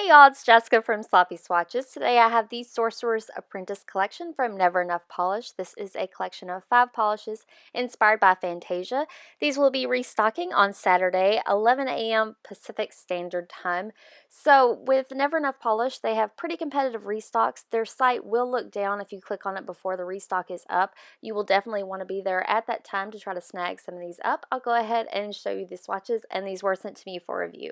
Hey y'all, it's Jessica from Sloppy Swatches. Today I have the Sorcerer's Apprentice collection from Nvr Enuff Polish. This is a collection of 5 polishes inspired by Fantasia. These will be restocking on Saturday, 11 a.m. Pacific Standard Time. So with Nvr Enuff Polish, they have pretty competitive restocks. Their site will look down if you click on it before the restock is up. You will definitely want to be there at that time to try to snag some of these up. I'll go ahead and show you the swatches, and these were sent to me for review.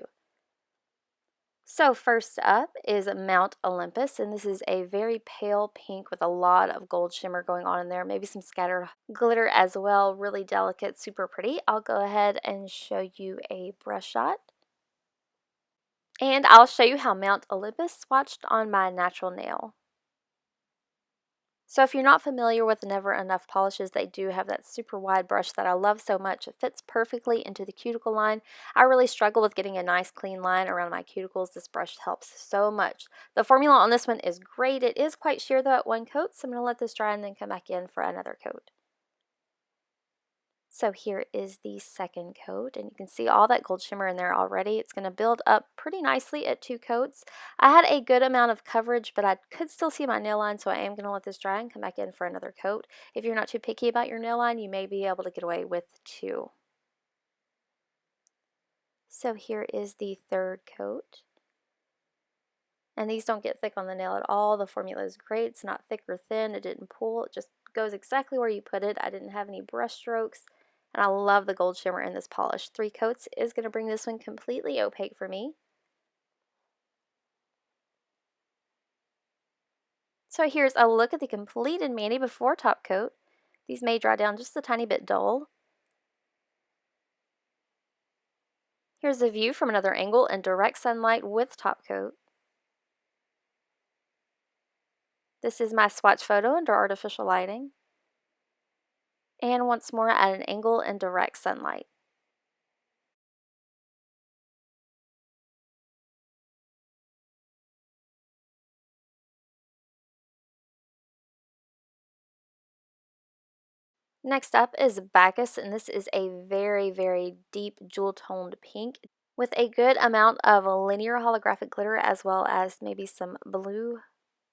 So first up is Mount Olympus, and this is a very pale pink with a lot of gold shimmer going on in there, maybe some scattered glitter as well, really delicate, super pretty. I'll go ahead and show you a brush shot. And I'll show you how Mount Olympus swatched on my natural nail. So if you're not familiar with the Nvr Enuff polishes, they do have that super wide brush that I love so much. It fits perfectly into the cuticle line. I really struggle with getting a nice clean line around my cuticles. This brush helps so much. The formula on this one is great. It is quite sheer though at one coat, so I'm going to let this dry and then come back in for another coat. So here is the second coat, and you can see all that gold shimmer in there already. It's going to build up pretty nicely at 2 coats. I had a good amount of coverage, but I could still see my nail line, so I am going to let this dry and come back in for another coat. If you're not too picky about your nail line, you may be able to get away with 2. So here is the third coat. And these don't get thick on the nail at all. The formula is great. It's not thick or thin. It didn't pull. It just goes exactly where you put it. I didn't have any brush strokes. And I love the gold shimmer in this polish. 3 coats is going to bring this one completely opaque for me. So here's a look at the completed mani before top coat. These may dry down just a tiny bit dull. Here's a view from another angle in direct sunlight with top coat. This is my swatch photo under artificial lighting. And once more at an angle in direct sunlight. Next up is Bacchus, and this is a very, very deep jewel-toned pink with a good amount of linear holographic glitter as well as maybe some blue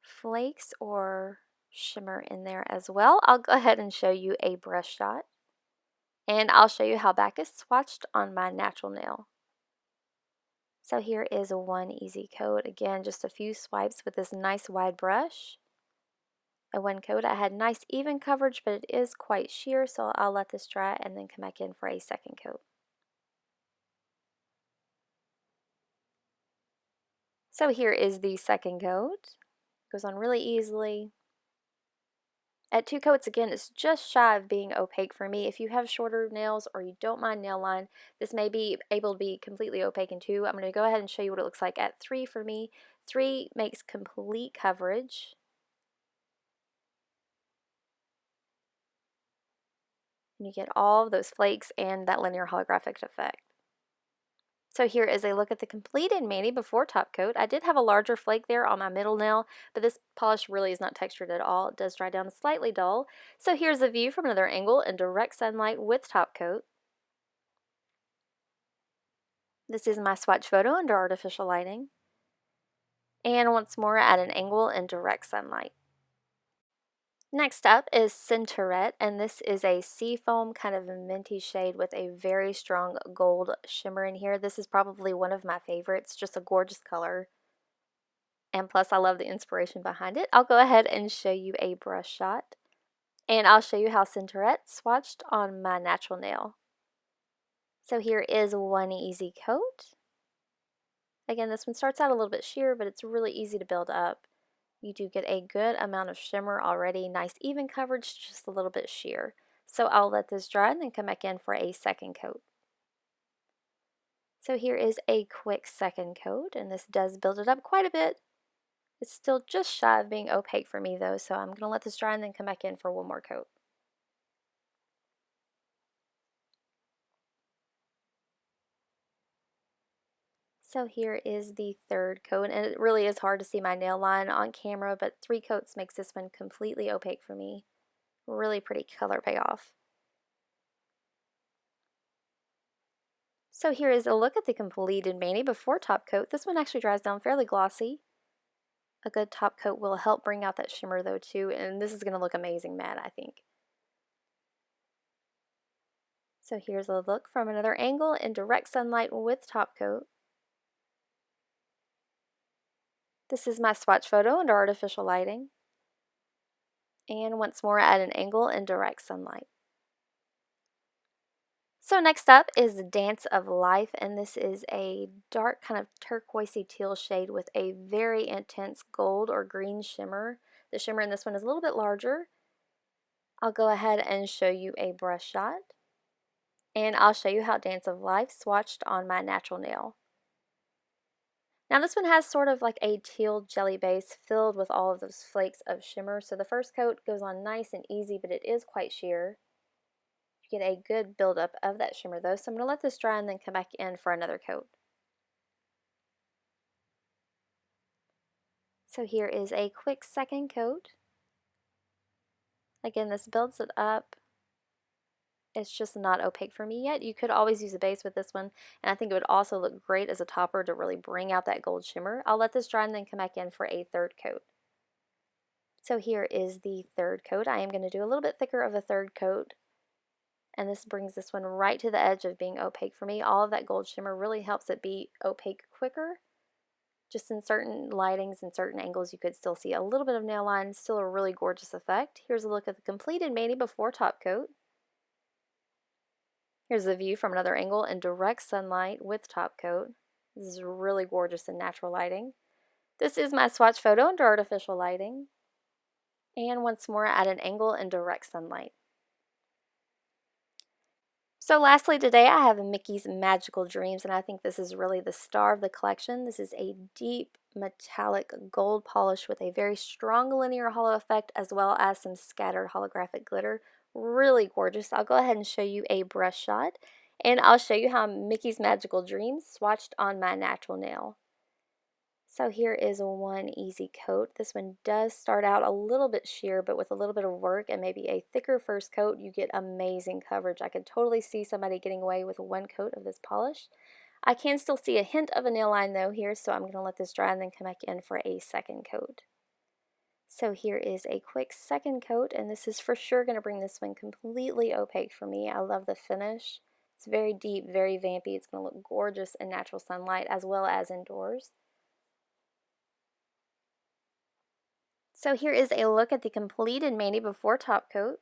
flakes or shimmer in there as well. I'll go ahead and show you a brush shot, and I'll show you how Bacchus swatched on my natural nail. So here is one easy coat. Again, just a few swipes with this nice wide brush. At one coat I had nice even coverage, but it is quite sheer, so I'll let this dry and then come back in for a second coat. So here is the second coat. Goes on really easily. At 2 coats, again, it's just shy of being opaque for me. If you have shorter nails or you don't mind nail line, this may be able to be completely opaque in 2. I'm going to go ahead and show you what it looks like at 3 for me. 3 makes complete coverage. And you get all of those flakes and that linear holographic effect. So here is a look at the completed mani before top coat. I did have a larger flake there on my middle nail, but this polish really is not textured at all. It does dry down slightly dull. So here's a view from another angle in direct sunlight with top coat. This is my swatch photo under artificial lighting. And once more at an angle in direct sunlight. Next up is Cin Tourette, and this is a seafoam kind of minty shade with a very strong gold shimmer in here. This is probably one of my favorites, just a gorgeous color. And plus I love the inspiration behind it. I'll go ahead and show you a brush shot. And I'll show you how Cin Tourette swatched on my natural nail. So here is one easy coat. Again, this one starts out a little bit sheer, but it's really easy to build up. You do get a good amount of shimmer already, nice even coverage, just a little bit sheer. So I'll let this dry and then come back in for a second coat. So here is a quick second coat, and this does build it up quite a bit. It's still just shy of being opaque for me though, so I'm going to let this dry and then come back in for one more coat. So here is the third coat, and it really is hard to see my nail line on camera, but 3 coats makes this one completely opaque for me. Really pretty color payoff. So here is a look at the completed mani before top coat. This one actually dries down fairly glossy. A good top coat will help bring out that shimmer though too, and this is going to look amazing matte, I think. So here's a look from another angle in direct sunlight with top coat. This is my swatch photo under artificial lighting. And once more at an angle in direct sunlight. So next up is Dance of Life, and this is a dark kind of turquoisey teal shade with a very intense gold or green shimmer. The shimmer in this one is a little bit larger. I'll go ahead and show you a brush shot, and I'll show you how Dance of Life swatched on my natural nail. Now this one has sort of like a teal jelly base filled with all of those flakes of shimmer, so the first coat goes on nice and easy, but it is quite sheer. Get a good buildup of that shimmer though, so I'm going to let this dry and then come back in for another coat. So here is a quick second coat. Again, this builds it up. It's just not opaque for me yet. You could always use a base with this one, and I think it would also look great as a topper to really bring out that gold shimmer. I'll let this dry and then come back in for a third coat. So here is the third coat. I am going to do a little bit thicker of a third coat, and this brings this one right to the edge of being opaque for me. All of that gold shimmer really helps it be opaque quicker. Just in certain lightings and certain angles, you could still see a little bit of nail line, still a really gorgeous effect. Here's a look at the completed mani before top coat. Here's a view from another angle in direct sunlight with top coat. This is really gorgeous in natural lighting. This is my swatch photo under artificial lighting. And once more at an angle in direct sunlight. So lastly today I have Mickey's Magical Dreams, and I think this is really the star of the collection. This is a deep metallic gold polish with a very strong linear hollow effect as well as some scattered holographic glitter. Really gorgeous. I'll go ahead and show you a brush shot, and I'll show you how Mickey's Magical Dreams swatched on my natural nail. So here is one easy coat. This one does start out a little bit sheer, but with a little bit of work and maybe a thicker first coat, you get amazing coverage. I could totally see somebody getting away with one coat of this polish. I can still see a hint of a nail line though here, so I'm going to let this dry and then come back in for a second coat. So here is a quick second coat, and this is for sure going to bring this one completely opaque for me. I love the finish. It's very deep, very vampy. It's going to look gorgeous in natural sunlight as well as indoors. So here is a look at the completed mani before top coat.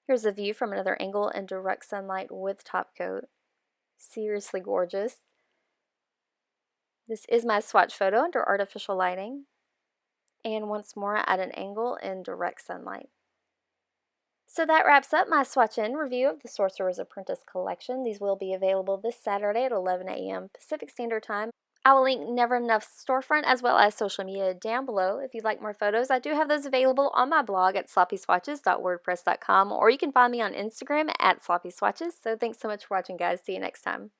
Here's a view from another angle in direct sunlight with top coat. Seriously gorgeous. This is my swatch photo under artificial lighting. And once more at an angle in direct sunlight. So that wraps up my swatch-in review of the Sorcerer's Apprentice collection. These will be available this Saturday at 11 a.m. Pacific Standard Time. I will link Nvr Enuff's storefront as well as social media down below. If you'd like more photos, I do have those available on my blog at sloppyswatches.wordpress.com, or you can find me on Instagram at sloppyswatches. So thanks so much for watching, guys. See you next time.